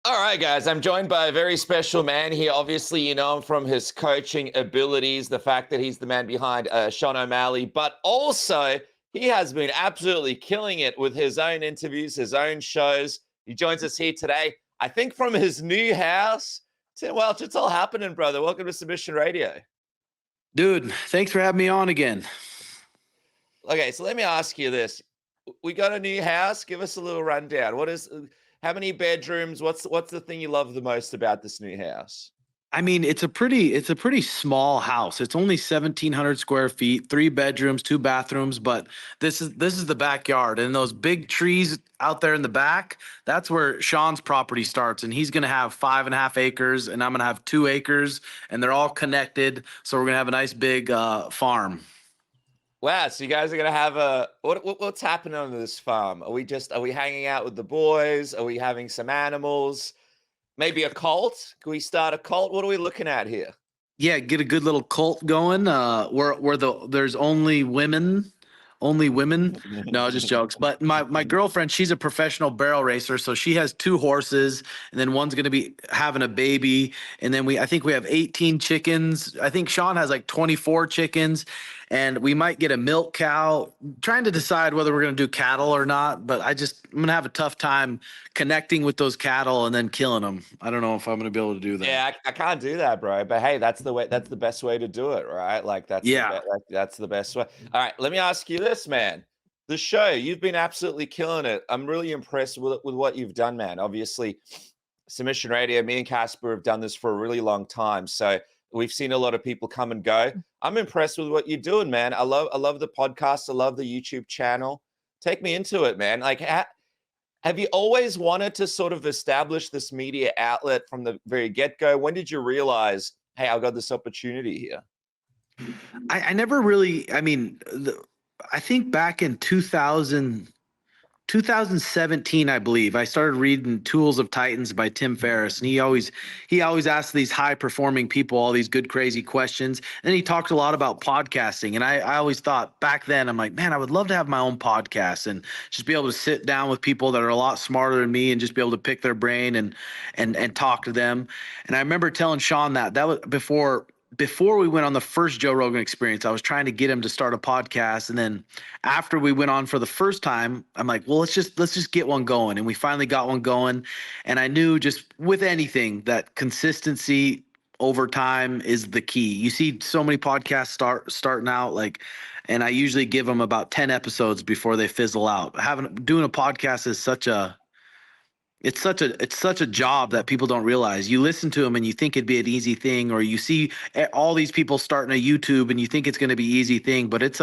All right, guys, I'm joined by a very special man here. Obviously, you know him from his coaching abilities, the fact that he's the man behind Sean O'Malley, but also he has been absolutely killing it with his own interviews, his own shows. He joins us here today, I think from his new house. Tim Welch, it's all happening, brother. Welcome to Submission Radio. Dude, thanks for having me on again. Okay, so let me ask you this. We got a new house. Give us a little rundown. How many bedrooms? What's the thing you love the most about this new house? I mean, it's a pretty small house. It's only 1,700 square feet, 3 bedrooms, 2 bathrooms, but this is the backyard, and those big trees out there in the back, that's where Sean's property starts, and he's gonna have 5.5 acres, and I'm gonna have 2 acres, and they're all connected. So we're gonna have a nice big farm. Wow, so you guys are gonna have what's happening on this farm? Are we hanging out with the boys? Are we having some animals? Maybe a cult? Can we start a cult? What are we looking at here? Yeah, get a good little cult going. Where there's only women. No, just jokes. But my girlfriend, she's a professional barrel racer, so she has 2 horses, and then one's gonna be having a baby, and then I think we have 18 chickens. I think Sean has like 24 chickens, and we might get a milk cow. Trying to decide whether we're gonna do cattle or not, but I'm gonna have a tough time connecting with those cattle and then killing them. I don't know if I'm gonna be able to do that. Yeah, I can't do that, bro. But hey, that's the way. That's the best way to do it, right? Like Yeah. that's the best way. All right, let me ask you this, man. The show, you've been absolutely killing it. I'm really impressed with what you've done, man. Obviously, Submission Radio, me and Casper have done this for a really long time, so we've seen a lot of people come and go. I'm impressed with what you're doing, man. I love the podcast. I love the YouTube channel. Take me into it, man. Like, have you always wanted to sort of establish this media outlet from the very get-go? When did you realize, hey, I've got this opportunity here? I never really, I mean, I think back in 2017, I believe, I started reading Tools of Titans by Tim Ferriss, and he always asked these high performing people all these good crazy questions. And he talked a lot about podcasting, and I always thought back then, I'm like, man, I would love to have my own podcast and just be able to sit down with people that are a lot smarter than me and just be able to pick their brain and talk to them. And I remember telling Sean that was before we went on the first Joe Rogan experience. I was trying to get him to start a podcast, and then after we went on for the first time, I'm like, well, let's just get one going. And we finally got one going. And I knew just with anything that consistency over time is the key. You see so many podcasts starting out like, and I usually give them about 10 episodes before they fizzle out. Doing a podcast is such a job that people don't realize. You listen to them and you think it'd be an easy thing, or you see all these people starting a YouTube and you think it's going to be easy thing, but it's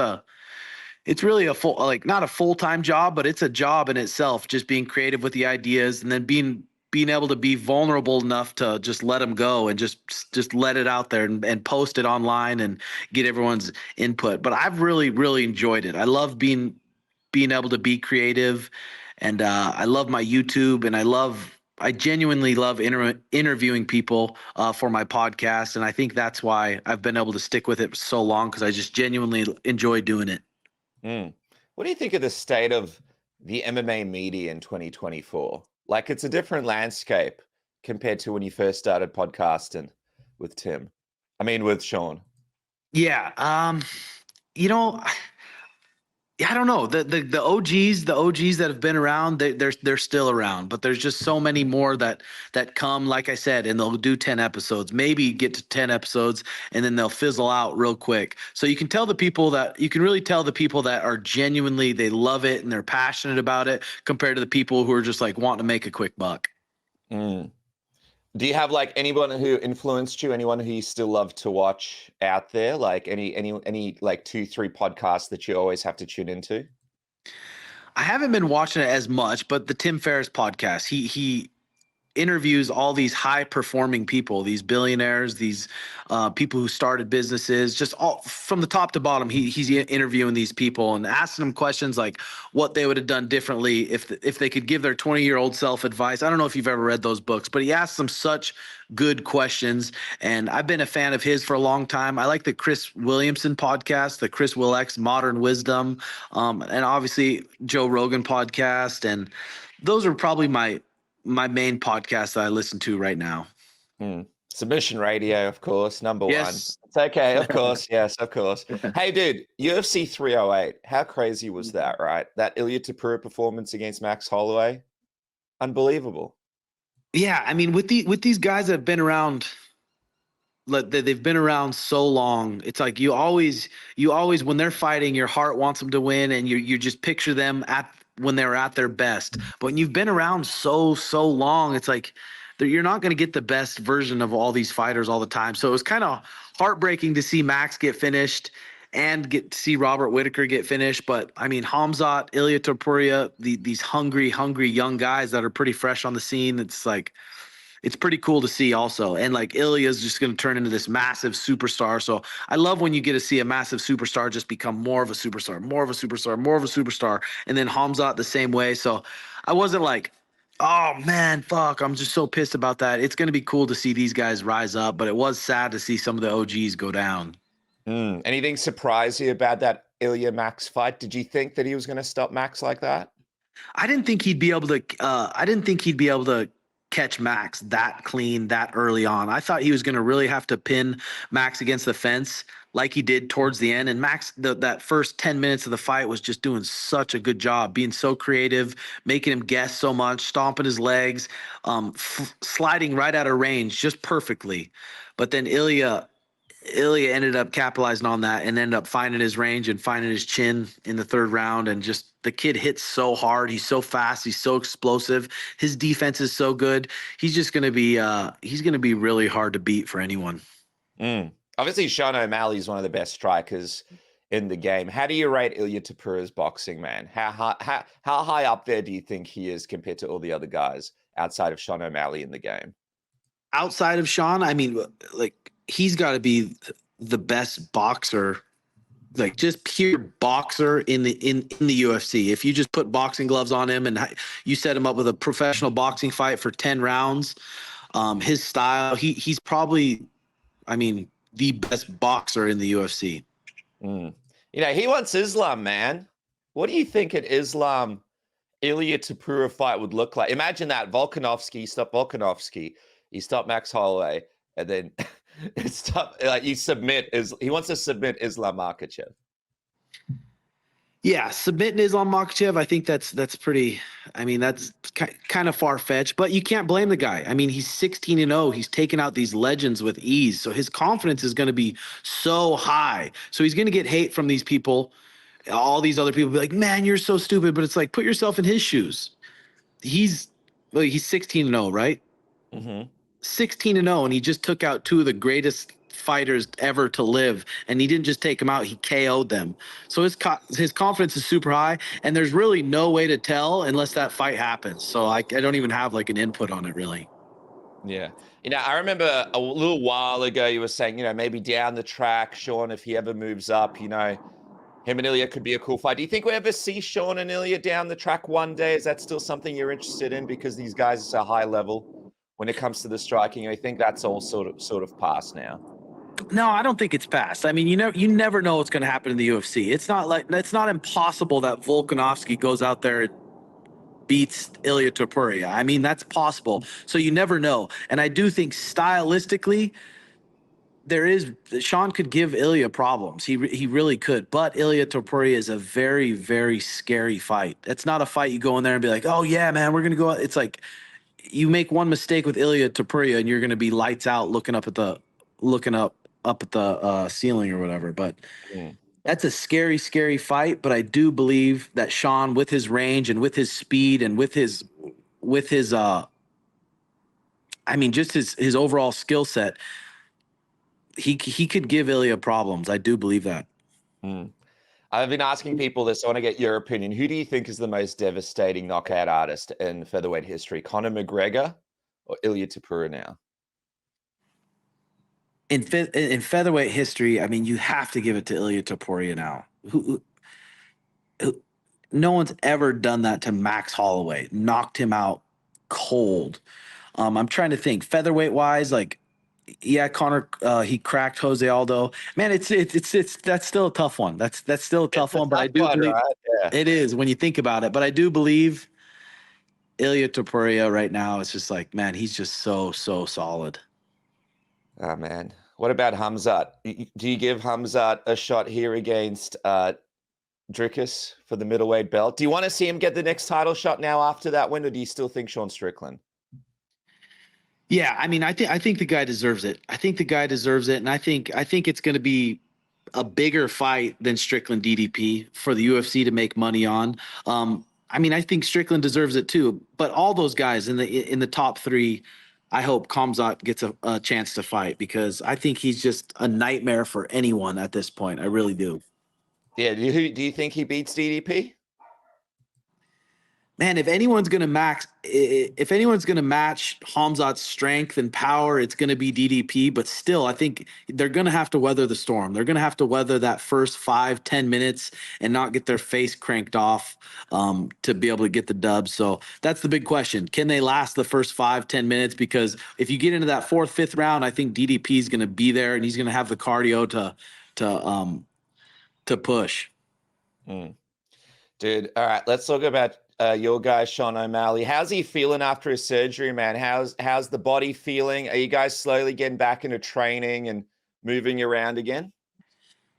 really a full, like, not a full-time job, but it's a job in itself, just being creative with the ideas, and then being able to be vulnerable enough to just let them go and just let it out there and post it online and get everyone's input. But I've really enjoyed it. I love being able to be creative, and I love my YouTube, and I genuinely love interviewing people for my podcast, and I think that's why I've been able to stick with it so long, because I just genuinely enjoy doing it. Mm. What do you think of the state of the MMA media in 2024? Like, it's a different landscape compared to when you first started podcasting with Tim. I mean, with Sean. Yeah, you know, yeah, I don't know. The OGs that have been around, they're still around, but there's just so many more that come, like I said, and they'll do 10 episodes, maybe get to 10 episodes, and then they'll fizzle out real quick. So you can really tell the people that are genuinely, they love it and they're passionate about it, compared to the people who are just like wanting to make a quick buck. Mm. Do you have like anyone who influenced you? Anyone who you still love to watch out there? Like any like 2, 3 podcasts that you always have to tune into? I haven't been watching it as much, but the Tim Ferriss podcast, he interviews all these high performing people, these billionaires, these people who started businesses, just all from the top to bottom. He's interviewing these people and asking them questions like what they would have done differently if they could give their 20-year-old self advice. I don't know if you've ever read those books, but he asks them such good questions, and I've been a fan of his for a long time. I like the Chris Williamson podcast, the Chris Willx Modern Wisdom, and obviously Joe Rogan podcast, and those are probably my main podcast that I listen to right now. Submission Radio, of course, number one. Yes. It's okay, of course. Yes, of course. Hey, dude, UFC 308. How crazy was that, right? That Ilia Topuria performance against Max Holloway. Unbelievable. Yeah, I mean, with these guys that have been around, they've been around so long. It's like you always when they're fighting, your heart wants them to win, and you just picture them at when they're at their best. But when you've been around so long, it's like you're not going to get the best version of all these fighters all the time. So it was kind of heartbreaking to see Max get finished and get to see Robert Whittaker get finished. But I mean, Khamzat, Ilia Topuria, these hungry young guys that are pretty fresh on the scene. It's like, it's pretty cool to see also. And like Ilia is just going to turn into this massive superstar. So I love when you get to see a massive superstar just become more of a superstar, more of a superstar, more of a superstar. And then Khamzat the same way. So I wasn't like, oh man, fuck, I'm just so pissed about that. It's going to be cool to see these guys rise up, but it was sad to see some of the OGs go down. Anything surprise you about that Ilia Max fight? Did you think that he was going to stop Max like that? I didn't think he'd be able to catch Max that clean that early on. I thought he was going to really have to pin Max against the fence like he did towards the end. And Max, that first 10 minutes of the fight was just doing such a good job, being so creative, making him guess so much, stomping his legs, sliding right out of range just perfectly. But then Ilia ended up capitalizing on that and ended up finding his range and finding his chin in the third round. And just the kid hits so hard. He's so fast. He's so explosive. His defense is so good. He's just going to be really hard to beat for anyone. Obviously, Sean O'Malley is one of the best strikers in the game. How do you rate Ilia Topuria's boxing, man? How high up there do you think he is compared to all the other guys outside of Sean O'Malley in the game? Outside of Sean, I mean, like, he's got to be the best boxer, like just pure boxer in the UFC. If you just put boxing gloves on him and you set him up with a professional boxing fight for 10 rounds, his style, he's probably, I mean, the best boxer in the UFC. You know, he wants Islam, man. What do you think an Islam Ilia Topuria fight would look like? Imagine that Volkanovski, you stop Max Holloway, and then he wants to submit Islam Makhachev. Yeah, submitting Islam Makhachev, I think that's pretty, I mean, that's kind of far-fetched, but you can't blame the guy. I mean, he's 16-0. He's taken out these legends with ease, so his confidence is going to be so high. So he's going to get hate from these people. All these other people be like, man, you're so stupid, but it's like, put yourself in his shoes. He's 16-0, right? 16-0, and he just took out two of the greatest fighters ever to live, and he didn't just take them out, he KO'd them. So his confidence is super high, and there's really no way to tell unless that fight happens. So I don't even have like an input on it, really. Yeah. You know, I remember a little while ago you were saying, you know, maybe down the track, Sean, if he ever moves up, you know, him and Ilia could be a cool fight. Do you think we ever see Sean and Ilia down the track one day? Is that still something you're interested in because these guys are so high level when it comes to the striking? I think that's all sort of past now. No, I don't think it's past. I mean, you never know what's going to happen in the UFC. It's not impossible that Volkanovski goes out there and beats Ilia Topuria. I mean, that's possible. So you never know. And I do think stylistically, Sean could give Ilia problems. He really could. But Ilia Topuria is a very, very scary fight. It's not a fight you go in there and be like, oh yeah, man, we're going to go out. It's like you make one mistake with Ilia Topuria and you're going to be lights out looking up at the ceiling or whatever. But that's a scary, scary fight. But I do believe that Sean, with his range and with his speed and with his I mean, just his overall skill set, he could give Ilia problems. I do believe that. I've been asking people this. I want to get your opinion. Who do you think is the most devastating knockout artist in featherweight history? Conor McGregor or Ilia Topuria now? In featherweight history, I mean, you have to give it to Ilia Topuria now. No one's ever done that to Max Holloway, knocked him out cold. I'm trying to think featherweight wise, like, yeah, Conor, he cracked Jose Aldo. Man, it's that's still a tough one. That's still a tough one, but I do believe right? Yeah. it is when you think about it. But I do believe Ilia Topuria right now, it's just like, man, he's just so solid. Oh, man. What about Khamzat? Do you give Khamzat a shot here against Dricus for the middleweight belt? Do you want to see him get the next title shot now after that win, or do you still think Sean Strickland? Yeah, I mean, I think the guy deserves it. I think the guy deserves it, and I think it's going to be a bigger fight than Strickland DDP for the UFC to make money on. I mean, I think Strickland deserves it too, but all those guys in the top three, I hope Khamzat gets a chance to fight, because I think he's just a nightmare for anyone at this point. I really do. Yeah, do you think he beats DDP? Man, if anyone's gonna match Khamzat's strength and power, it's gonna be DDP. But still, I think they're gonna have to weather the storm. They're gonna have to weather that first 5-10 minutes and not get their face cranked off to be able to get the dub. So that's the big question: can they last the first 5-10 minutes? Because if you get into that fourth, fifth round, I think DDP is gonna be there and he's gonna have the cardio to push. Dude, all right, let's talk about your guy, Sean O'Malley. How's he feeling after his surgery, man? How's the body feeling? Are you guys slowly getting back into training and moving around again?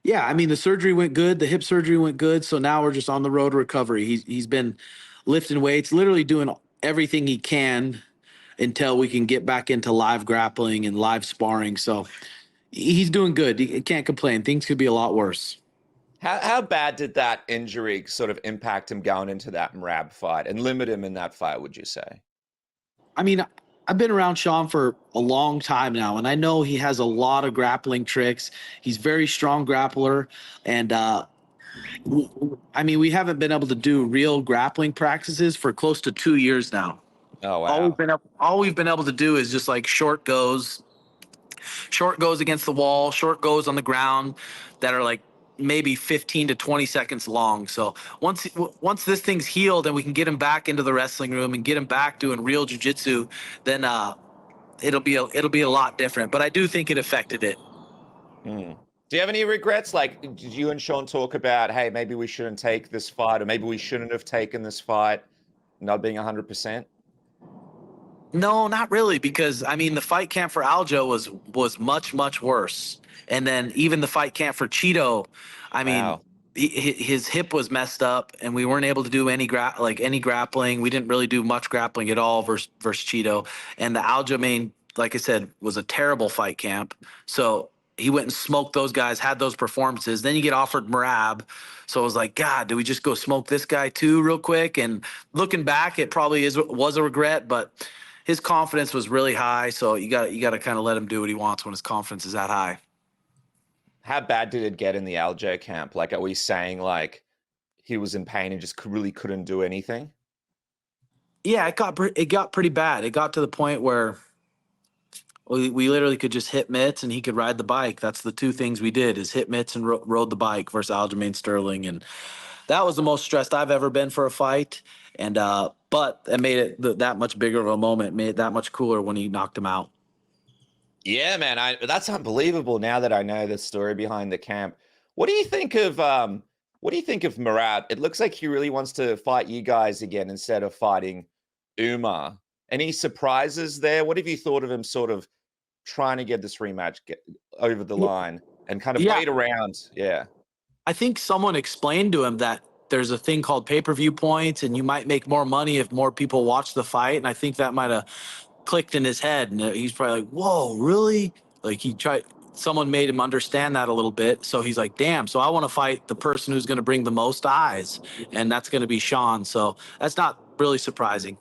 Yeah, I mean, the surgery went good. The hip surgery went good. So now we're just on the road to recovery. He's been lifting weights, literally doing everything he can until we can get back into live grappling and live sparring. So he's doing good. He can't complain. Things could be a lot worse. How bad did that injury sort of impact him going into that Merab fight and limit him in that fight, would you say? I mean, I've been around Sean for a long time now, and I know he has a lot of grappling tricks. He's a very strong grappler, and I mean, we haven't been able to do real grappling practices for close to 2 years now. Oh, wow. All we've been able to do is just like short goes against the wall, short goes on the ground that are like maybe 15 to 20 seconds long. So once this thing's healed and we can get him back into the wrestling room and get him back doing real jiu-jitsu, then it'll be a lot different. But I do think it affected it. Do you have any regrets? Like, did you and Sean talk about, hey, maybe we shouldn't take this fight, or maybe we shouldn't have taken this fight, not being 100%? No, not really, because I mean the fight camp for Aljo was much worse, and then even the fight camp for Cheeto, I mean, Wow. his hip was messed up, and we weren't able to do any grappling. We didn't really do much grappling at all versus Cheeto, and the Aljo main, like I said, was a terrible fight camp. So he went and smoked those guys, had those performances. Then you get offered Merab. So I was like, God, do we just go smoke this guy too real quick? And looking back, it probably was a regret, but his confidence was really high. So you got to kind of let him do what he wants when his confidence is that high. How bad did it get in the Aljo camp? Like, are we saying like he was in pain and just really couldn't do anything? Yeah, it got pretty bad. It got to the point where we literally could just hit mitts and he could ride the bike. That's the two things we did, is hit mitts and rode the bike versus Aljamain Sterling. And that was the most stressed I've ever been for a fight. And but it made it that much bigger of a moment, made it that much cooler when he knocked him out. Yeah, man, that's unbelievable. Now that I know the story behind the camp, what do you think of Merab? It looks like he really wants to fight you guys again instead of fighting Umar. Any surprises there? What have you thought of him sort of trying to get this rematch over the line and kind of wait around? Yeah. I think someone explained to him that there's a thing called pay-per-view points and you might make more money if more people watch the fight. And I think that might have clicked in his head. And he's probably like, whoa, really? Like someone made him understand that a little bit. So he's like, damn, so I want to fight the person who's going to bring the most eyes. And that's going to be Sean. So that's not really surprising.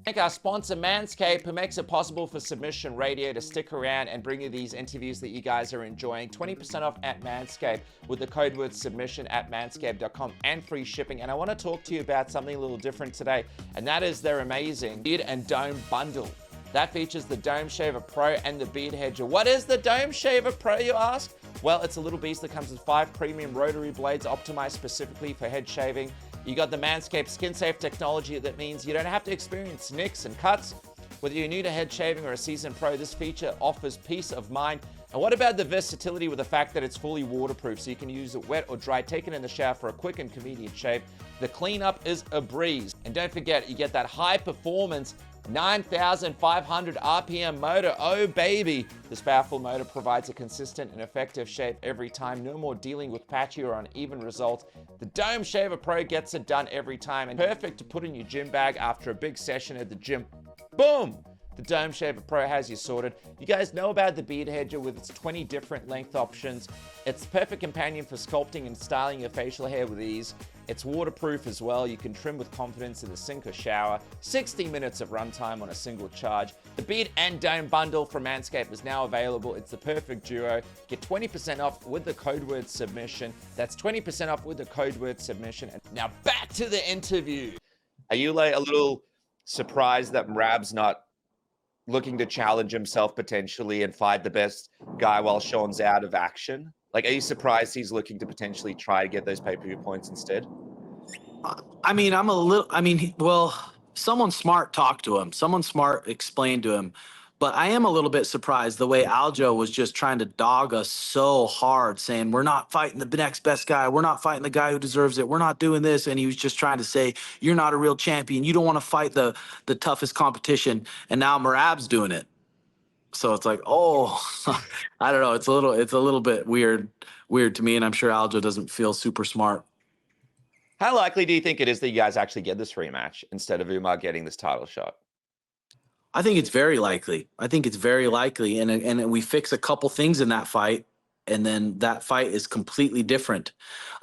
Thank our sponsor, Manscaped, who makes it possible for Submission Radio to stick around and bring you these interviews that you guys are enjoying. 20% off at Manscaped with the code word submission at manscaped.com and free shipping. And I want to talk to you about something a little different today, and that is their amazing Beard and Dome Bundle. That features the Dome Shaver Pro and the Beard Hedger. What is the Dome Shaver Pro, you ask? Well, it's a little beast that comes with 5 premium rotary blades optimized specifically for head shaving. You got the Manscaped skin-safe technology that means you don't have to experience nicks and cuts. Whether you're new to head shaving or a seasoned pro, this feature offers peace of mind And what about the versatility with the fact that it's fully waterproof, so you can use it wet or dry, take it in the shower for a quick and convenient shave. The cleanup is a breeze. And don't forget, you get that high performance 9,500 RPM motor. Oh baby. This powerful motor provides a consistent and effective shave every time. No more dealing with patchy or uneven results. The Dome Shaver Pro gets it done every time, and perfect to put in your gym bag after a big session at the gym. Boom! The Dome Shaver Pro has you sorted. You guys know about the Beard Hedger with its 20 different length options. It's the perfect companion for sculpting and styling your facial hair with ease. It's waterproof as well. You can trim with confidence in the sink or shower. 60 minutes of runtime on a single charge. The Beard and Dome bundle from Manscaped is now available. It's the perfect duo. Get 20% off with the code word submission. That's 20% off with the code word submission. And now back to the interview. Are you like a little surprised that Merab's not looking to challenge himself potentially and fight the best guy while Sean's out of action? Like, are you surprised he's looking to potentially try to get those pay-per-view points instead? I mean, well, someone smart talked to him. Someone smart explained to him. But I am a little bit surprised the way Aljo was just trying to dog us so hard, saying, we're not fighting the next best guy. We're not fighting the guy who deserves it. We're not doing this. And he was just trying to say, you're not a real champion. You don't want to fight the toughest competition. And now Merab's doing it. So it's like, oh, I don't know. It's a little bit weird to me. And I'm sure Aljo doesn't feel super smart. How likely do you think it is that you guys actually get this rematch instead of Umar getting this title shot? I think it's very likely. And we fix a couple things in that fight, and then that fight is completely different.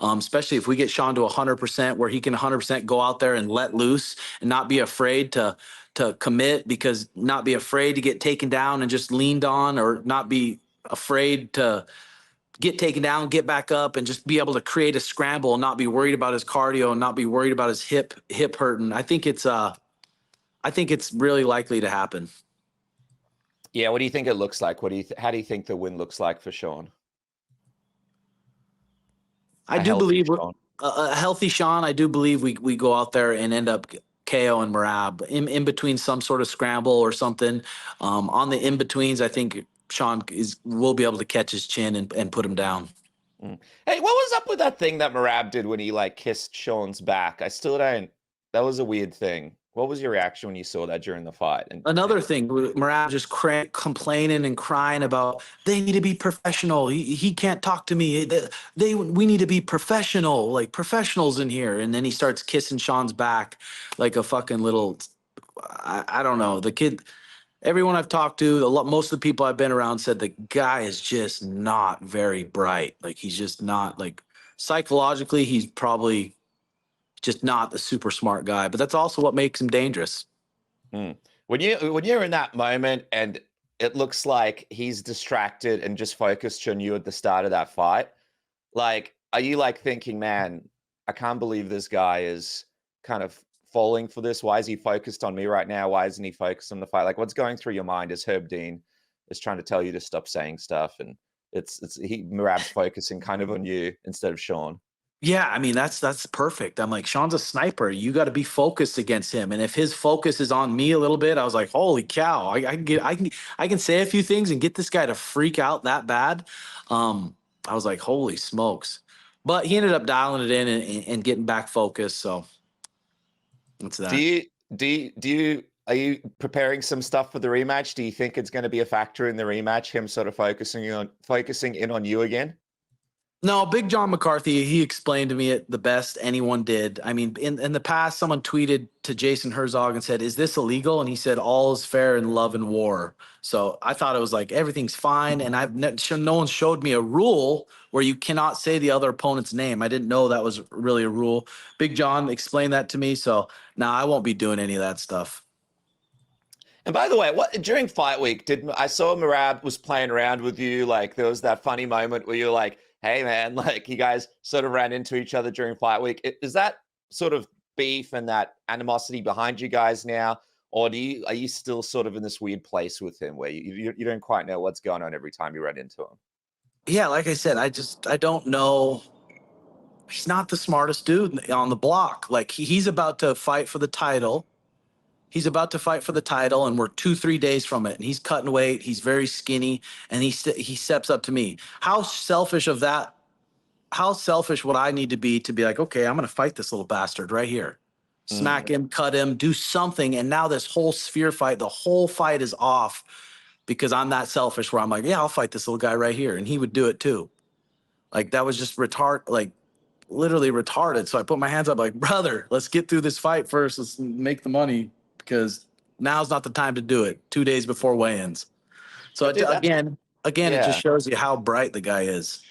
Especially if we get Sean to 100%, where he can 100% go out there and let loose and not be afraid to commit, because not be afraid to get taken down and just leaned on, or not be afraid to get taken down, get back up, and just be able to create a scramble and not be worried about his cardio and not be worried about his hip hurting. I think it's really likely to happen. Yeah, what do you think it looks like? How do you think the win looks like for Sean? I do believe a healthy Sean. I do believe we go out there and end up KO and Merab in between some sort of scramble or something. On the in-betweens, I think Sean will be able to catch his chin and put him down. Hey, what was up with that thing that Merab did when he like kissed Sean's back? I still don't. That was a weird thing. What was your reaction when you saw that during the fight? And another thing, Merab just complaining and crying about they need to be professional. He can't talk to me. We need to be professional, like professionals in here. And then he starts kissing Sean's back like a fucking little. I don't know. The kid. Everyone I've talked to, most of the people I've been around said the guy is just not very bright. Like, he's just not, like, psychologically, he's probably just not the super smart guy. But that's also what makes him dangerous. When you're in that moment and it looks like he's distracted and just focused on you at the start of that fight, like, are you like thinking, man, I can't believe this guy is kind of falling for this? Why is he focused on me right now? Why isn't he focused on the fight? Like, what's going through your mind as Herb Dean is trying to tell you to stop saying stuff, and Merab's focusing kind of on you instead of Sean? Yeah, I mean, that's perfect. I'm like, Sean's a sniper. You got to be focused against him. And if his focus is on me a little bit, I was like, holy cow, I can say a few things and get this guy to freak out that bad. I was like, holy smokes. But he ended up dialing it in and getting back focused. So that's that. Are you preparing some stuff for the rematch? Do you think it's going to be a factor in the rematch, him sort of focusing in on you again? No, Big John McCarthy, he explained to me it the best anyone did. I mean, in the past, someone tweeted to Jason Herzog and said, is this illegal? And he said, all is fair in love and war. So I thought it was like, everything's fine. And no one showed me a rule where you cannot say the other opponent's name. I didn't know that was really a rule. Big John explained that to me. So now I won't be doing any of that stuff. And by the way, during fight week, I saw Merab was playing around with you? Like, there was that funny moment where you're like, hey man, like, you guys sort of ran into each other during fight week. Is that sort of beef and that animosity behind you guys now? Or are you still sort of in this weird place with him where you don't quite know what's going on every time you run into him? Yeah, like I said, I don't know. He's not the smartest dude on the block. Like, he's about to fight for the title. He's about to fight for the title, and we're 2-3 days from it. And he's cutting weight. He's very skinny, and he steps up to me. How selfish of that? How selfish would I need to be like, okay, I'm going to fight this little bastard right here, smack him, cut him, do something, and now this whole sphere fight, the whole fight is off because I'm that selfish. Where I'm like, yeah, I'll fight this little guy right here, and he would do it too. Like that was just like literally retarded. So I put my hands up, like, brother, let's get through this fight first. Let's make the money, because now's not the time to do it. 2 days before weigh-ins. So again, it just shows you how bright the guy is.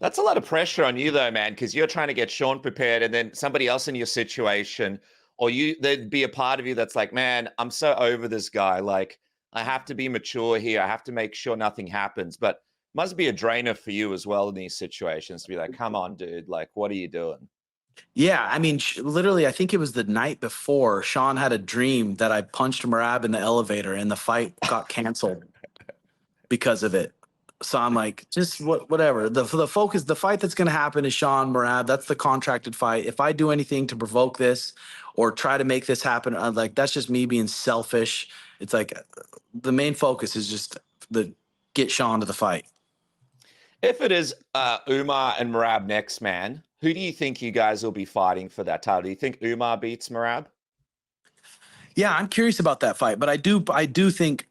That's a lot of pressure on you though, man, because you're trying to get Sean prepared, and then somebody else in your situation, or there'd be a part of you that's like, man, I'm so over this guy. Like, I have to be mature here. I have to make sure nothing happens. But must be a drainer for you as well in these situations to be like, come on, dude, like, what are you doing? Yeah, I mean, literally, I think it was the night before, Sean had a dream that I punched Merab in the elevator and the fight got canceled because of it. So I'm like, just whatever. The focus, the fight that's going to happen is Sean Merab. That's the contracted fight. If I do anything to provoke this or try to make this happen, I'm like, that's just me being selfish. It's like the main focus is just get Sean to the fight. If it is Umar and Merab next, man, who do you think you guys will be fighting for that title? Do you think Umar beats Merab? Yeah, I'm curious about that fight, but I do think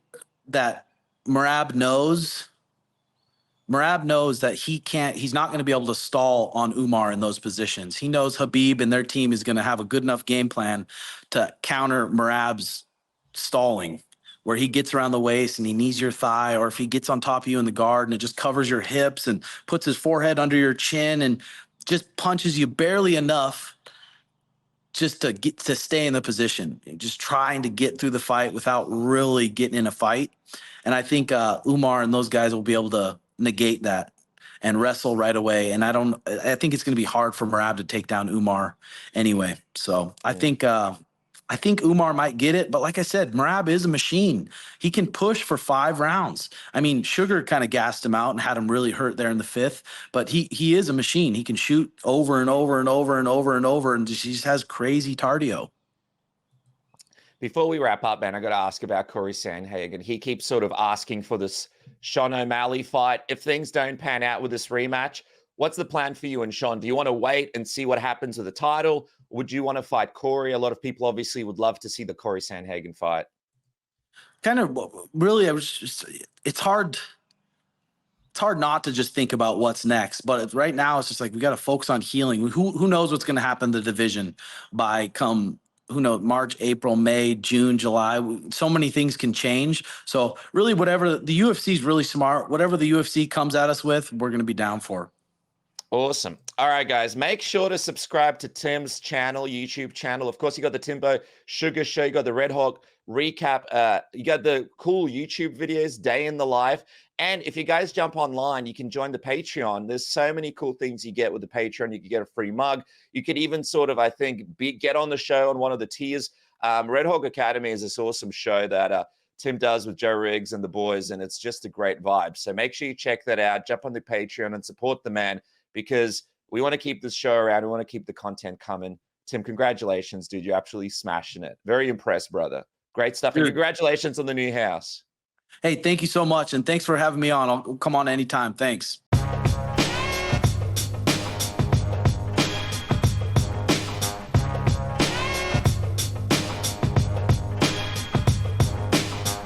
that Merab knows that he's not going to be able to stall on Umar in those positions. He knows Khabib and their team is going to have a good enough game plan to counter Merab's stalling, where he gets around the waist and he knees your thigh, or if he gets on top of you in the guard and it just covers your hips and puts his forehead under your chin and just punches you barely enough just to stay in the position, just trying to get through the fight without really getting in a fight. And I think Umar and those guys will be able to negate that and wrestle right away. And I think it's going to be hard for Merab to take down Umar anyway. So I think Umar might get it, but like I said, Merab is a machine. He can push for 5 rounds. I mean, Sugar kind of gassed him out and had him really hurt there in the 5th, but he is a machine. He can shoot over and over and over and over and over, and he just has crazy cardio. Before we wrap up, man, I got to ask about Cory Sandhagen. He keeps sort of asking for this Sean O'Malley fight. If things don't pan out with this rematch, what's the plan for you and Sean? Do you want to wait and see what happens with the title? Would you want to fight Cory? A lot of people obviously would love to see the Cory Sandhagen fight. Kind of really, it's hard not to just think about what's next, but right now it's just like we got to focus on healing. Who knows what's going to happen in the division by who knows, March, April, May, June, July. So many things can change. So really, whatever the UFC is really smart, whatever the UFC comes at us with, we're going to be down for. Awesome. All right, guys, make sure to subscribe to Tim's channel, YouTube channel. Of course, you got the Timbo Sugar Show, you got the Red Hawk recap, you got the cool YouTube videos, day in the life. And if you guys jump online, you can join the Patreon. There's so many cool things you get with the Patreon. You can get a free mug. You could even sort of, I think, get on the show on one of the tiers. Red Hawk Academy is this awesome show that Tim does with Joe Riggs and the boys, and it's just a great vibe. So make sure you check that out. Jump on the Patreon and support the man, because we want to keep this show around. We want to keep the content coming. Tim, congratulations, dude. You're absolutely smashing it. Very impressed, brother. Great stuff. And congratulations on the new house. Hey, thank you so much. And thanks for having me on. I'll come on anytime. Thanks.